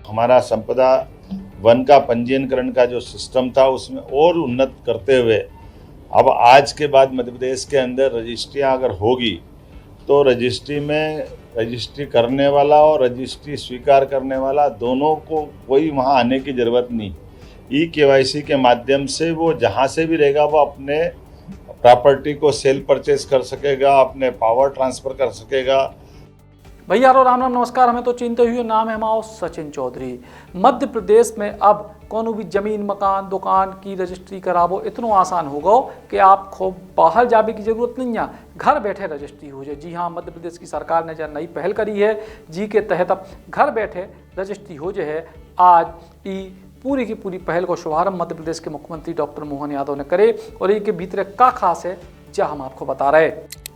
हमारा संपदा वन का पंजीयनकरण का जो सिस्टम था उसमें और उन्नत करते हुए अब आज के बाद मध्य प्रदेश के अंदर रजिस्ट्रियाँ अगर होगी तो रजिस्ट्री में रजिस्ट्री करने वाला और रजिस्ट्री स्वीकार करने वाला दोनों को कोई वहाँ आने की ज़रूरत नहीं। ई-केवाईसी के माध्यम से वो जहाँ से भी रहेगा वो अपने प्रॉपर्टी को सेल परचेज कर सकेगा, अपने पावर ट्रांसफ़र कर सकेगा। भैया राम राम नमस्कार। हमें तो चिंता हुई नाम है हमारा सचिन चौधरी। मध्य प्रदेश में अब कोनो भी जमीन मकान दुकान की रजिस्ट्री कराबो इतना आसान हो गो कि आप खूब बाहर जाने की जरूरत नहीं है, घर बैठे रजिस्ट्री हो जाए। जी हाँ, मध्य प्रदेश की सरकार ने जो नई पहल करी है जी के तहत अब घर बैठे रजिस्ट्री हो जाए। आज पूरी की पूरी पहल को शुभारंभ मध्य प्रदेश के मुख्यमंत्री डॉक्टर मोहन यादव ने करे और इनके भीतर क्या खास है जहाँ हम आपको बता रहे।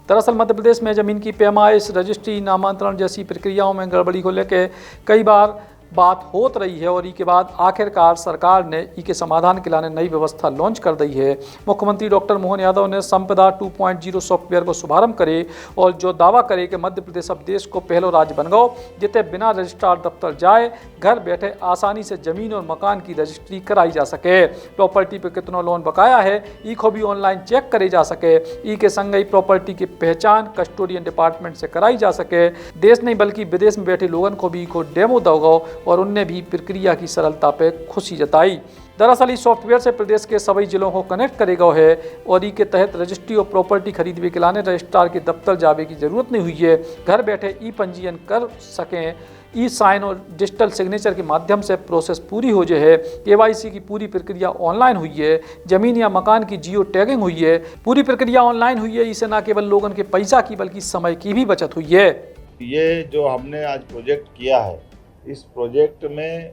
दरअसल मध्य प्रदेश में ज़मीन की पैमाइश रजिस्ट्री नामांतरण जैसी प्रक्रियाओं में गड़बड़ी को लेकर कई बार बात होत रही है और इसके बाद आखिरकार सरकार ने इसके समाधान के लिए नई व्यवस्था लॉन्च कर दी है। मुख्यमंत्री डॉक्टर मोहन यादव ने संपदा 2.0 सॉफ्टवेयर को शुभारंभ करे और जो दावा करे कि मध्य प्रदेश अब देश को पहलो राज्य बन गो जिते बिना रजिस्ट्रार दफ्तर जाए घर बैठे आसानी से जमीन और मकान की रजिस्ट्री कराई जा सके। प्रॉपर्टी पर कितना लोन बकाया है इसको भी ऑनलाइन चेक करे जा सके। ई के संग ही प्रॉपर्टी की पहचान कस्टोडियन डिपार्टमेंट से कराई जा सके। देश नहीं बल्कि विदेश में बैठे लोगों को भी को डेमो दोगो और उनने भी प्रक्रिया की सरलता पे खुशी जताई। दरअसल इस सॉफ्टवेयर से प्रदेश के सभी जिलों को कनेक्ट करेगा है और ई के तहत रजिस्ट्री और प्रॉपर्टी खरीदने के लाने रजिस्ट्रार के दफ्तर जाने की जरूरत नहीं हुई है। घर बैठे ई पंजीयन कर सकें। ई साइन और डिजिटल सिग्नेचर के माध्यम से प्रोसेस पूरी हो जाए। केवाईसी की पूरी प्रक्रिया ऑनलाइन हुई है। जमीन या मकान की जियो टैगिंग हुई है। पूरी प्रक्रिया ऑनलाइन हुई है। इससे न केवल लोगों के पैसा की बल्कि समय की भी बचत हुई है। ये जो हमने आज प्रोजेक्ट किया है इस प्रोजेक्ट में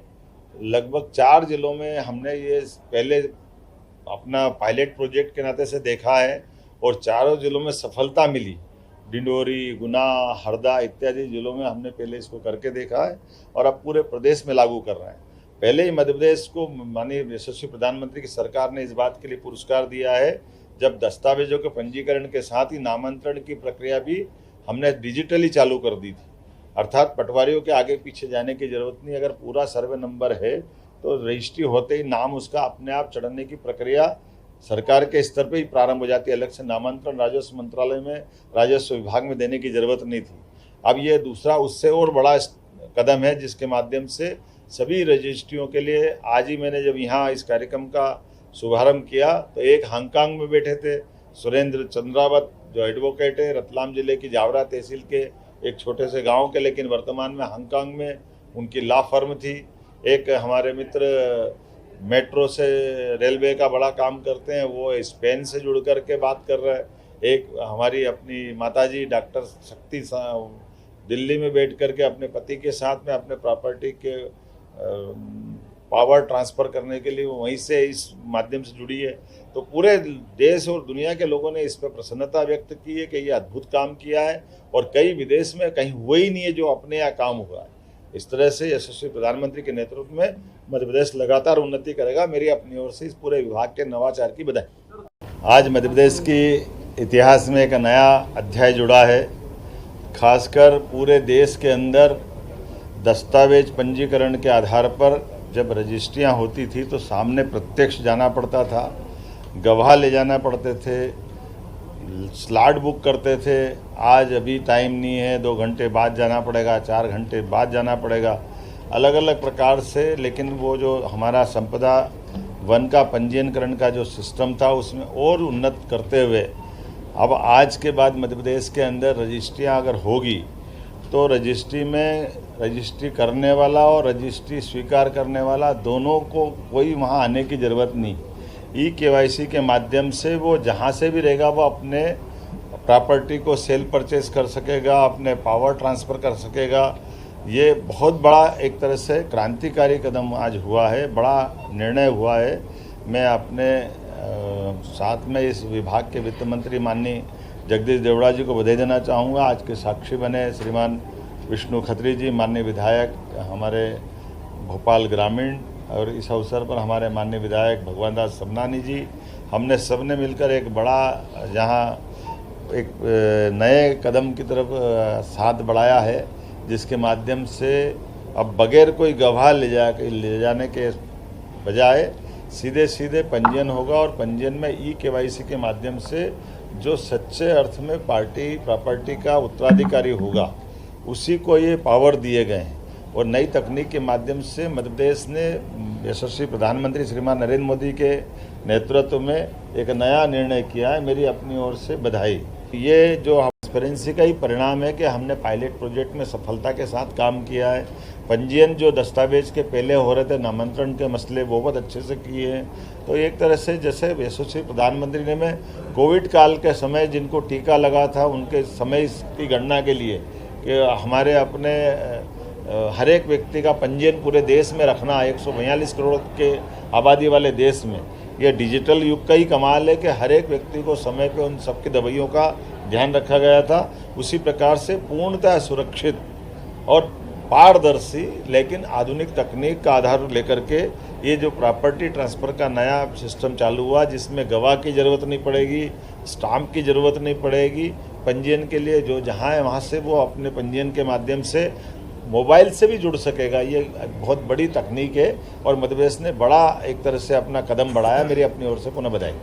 लगभग 4 जिलों में हमने ये पहले अपना पायलट प्रोजेक्ट के नाते से देखा है और चारों जिलों में सफलता मिली। डिंडोरी, गुना, हरदा इत्यादि जिलों में हमने पहले इसको करके देखा है और अब पूरे प्रदेश में लागू कर रहे हैं। पहले ही मध्य प्रदेश को माननीय यशस्वी प्रधानमंत्री की सरकार ने इस बात के लिए पुरस्कार दिया है जब दस्तावेजों के पंजीकरण के साथ ही नामांतरण की प्रक्रिया भी हमने डिजिटली चालू कर दी थी। अर्थात पटवारियों के आगे पीछे जाने की जरूरत नहीं। अगर पूरा सर्वे नंबर है तो रजिस्ट्री होते ही नाम उसका अपने आप चढ़ने की प्रक्रिया सरकार के स्तर पे ही प्रारंभ हो जाती है। अलग से नामांतरण राजस्व मंत्रालय में राजस्व विभाग में देने की जरूरत नहीं थी। अब ये दूसरा उससे और बड़ा कदम है जिसके माध्यम से सभी रजिस्ट्रियों के लिए आज ही मैंने जब यहाँ इस कार्यक्रम का शुभारम्भ किया तो एक हांगकांग में बैठे थे सुरेंद्र चंद्रावत जो एडवोकेट है, रतलाम जिले की जावरा तहसील के एक छोटे से गांव के, लेकिन वर्तमान में हांगकांग में उनकी लॉ फर्म थी। एक हमारे मित्र मेट्रो से रेलवे का बड़ा काम करते हैं, वो स्पेन से जुड़ कर के बात कर रहे हैं। एक हमारी अपनी माताजी डॉक्टर शक्ति दिल्ली में बैठ कर के अपने पति के साथ में अपने प्रॉपर्टी के पावर ट्रांसफ़र करने के लिए वहीं से इस माध्यम से जुड़ी है। तो पूरे देश और दुनिया के लोगों ने इस पर प्रसन्नता व्यक्त की है कि ये अद्भुत काम किया है और कई विदेश में कहीं हुआ ही नहीं है जो अपने यहाँ काम हुआ है। इस तरह से यशस्वी प्रधानमंत्री के नेतृत्व में मध्य प्रदेश लगातार उन्नति करेगा। मेरी अपनी ओर से इस पूरे विभाग के नवाचार की बधाई। आज मध्य प्रदेश की इतिहास में एक नया अध्याय जुड़ा है। खासकर पूरे देश के अंदर दस्तावेज पंजीकरण के आधार पर जब रजिस्ट्रियाँ होती थी तो सामने प्रत्यक्ष जाना पड़ता था, गवाह ले जाना पड़ते थे, स्लॉट बुक करते थे। आज अभी टाइम नहीं है, 2 घंटे बाद जाना पड़ेगा, 4 घंटे बाद जाना पड़ेगा, अलग अलग प्रकार से। लेकिन वो जो हमारा संपदा वन का पंजीयनकरण का जो सिस्टम था उसमें और उन्नत करते हुए अब आज के बाद मध्य प्रदेश के अंदर रजिस्ट्रियाँ अगर होगी तो रजिस्ट्री में रजिस्ट्री करने वाला और रजिस्ट्री स्वीकार करने वाला दोनों को कोई वहाँ आने की ज़रूरत नहीं। ई-केवाईसी के माध्यम से वो जहाँ से भी रहेगा वो अपने प्रॉपर्टी को सेल परचेज कर सकेगा, अपने पावर ट्रांसफ़र कर सकेगा। ये बहुत बड़ा एक तरह से क्रांतिकारी कदम आज हुआ है, बड़ा निर्णय हुआ है। मैं अपने साथ में इस विभाग के वित्त मंत्री माननीय जगदीश देवड़ा जी को बधाई देना चाहूँगा। आज के साक्षी बने श्रीमान विष्णु खत्री जी, माननीय विधायक हमारे भोपाल ग्रामीण, और इस अवसर पर हमारे माननीय विधायक भगवान दास सबनानी जी, हमने सब ने मिलकर एक बड़ा जहाँ एक नए कदम की तरफ साथ बढ़ाया है जिसके माध्यम से अब बगैर कोई गवाह ले जाने के बजाय सीधे सीधे पंजीयन होगा और पंजीयन में ई-KYC के माध्यम से जो सच्चे अर्थ में पार्टी प्रॉपर्टी का उत्तराधिकारी होगा उसी को ये पावर दिए गए हैं। और नई तकनीक के माध्यम से मध्य प्रदेश ने यशस्वी प्रधानमंत्री श्रीमान नरेंद्र मोदी के नेतृत्व में एक नया निर्णय किया है। मेरी अपनी ओर से बधाई। ये जो ट्रांसपेरेंसी का ही परिणाम है कि हमने पायलट प्रोजेक्ट में सफलता के साथ काम किया है। पंजीयन जो दस्तावेज के पहले हो रहे थे, नामांतरण के मसले, वो बहुत अच्छे से किए हैं। तो एक तरह से जैसे यशस्वी प्रधानमंत्री ने में कोविड काल के समय जिनको टीका लगा था उनके समय की गणना के लिए कि हमारे अपने हर एक व्यक्ति का पंजीयन पूरे देश में रखना, 142 करोड़ के आबादी वाले देश में, यह डिजिटल युग का ही कमाल है कि हर एक व्यक्ति को समय पे उन सबकी दवाइयों का ध्यान रखा गया था। उसी प्रकार से पूर्णतः सुरक्षित और पारदर्शी लेकिन आधुनिक तकनीक का आधार लेकर के ये जो प्रॉपर्टी ट्रांसफ़र का नया सिस्टम चालू हुआ, जिसमें गवाह की ज़रूरत नहीं पड़ेगी, स्टाम्प की ज़रूरत नहीं पड़ेगी। पंजीयन के लिए जो जहाँ है वहाँ से वो अपने पंजीयन के माध्यम से मोबाइल से भी जुड़ सकेगा। ये बहुत बड़ी तकनीक है और मध्य प्रदेश ने बड़ा एक तरह से अपना कदम बढ़ाया। मेरी अपनी ओर से पुनः बधाई।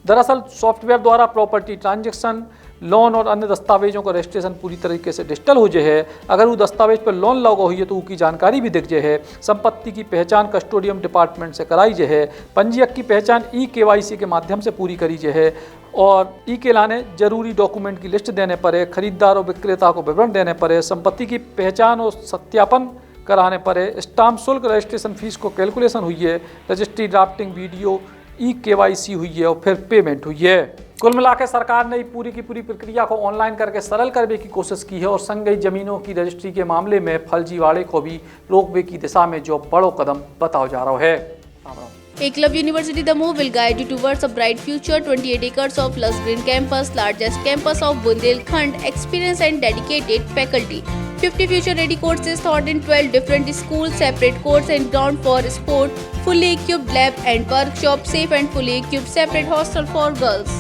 दरअसल सॉफ्टवेयर द्वारा प्रॉपर्टी ट्रांजैक्शन, लोन और अन्य दस्तावेजों का रजिस्ट्रेशन पूरी तरीके से डिजिटल हो जाए है। अगर वो दस्तावेज पर लोन लगा हुई है तो उसकी जानकारी भी दिख जाए है। संपत्ति की पहचान कस्टोडियम डिपार्टमेंट से कराई जाए है। पंजीयक की पहचान ई-KYC के माध्यम से पूरी करी जाए है और ई-के लाने जरूरी डॉक्यूमेंट की लिस्ट देने पर है। खरीदार और विक्रेता को विवरण देने पर है। संपत्ति की पहचान और सत्यापन कराने पर है। स्टाम्प शुल्क, रजिस्ट्रेशन फीस को कैलकुलेशन हुई है। रजिस्ट्री ड्राफ्टिंग, वीडियो, ई-KYC हुई है और फिर पेमेंट हुई है। कुल मिलाकर सरकार ने पूरी की पूरी प्रक्रिया को ऑनलाइन करके सरल करने की कोशिश की है और संगई जमीनों की रजिस्ट्री के मामले में फर्जीवाड़े को भी रोकने की दिशा में जो बड़ो कदम बताया जा रहा है। Eklavya University Damoh will guide you towards a bright future. 28 acres of lush green campus, largest campus of Bundelkhand, experienced and dedicated faculty. 50 future-ready courses taught in 12 different schools, separate courts and ground for sport, fully equipped lab and workshop, safe and fully equipped separate hostel for girls.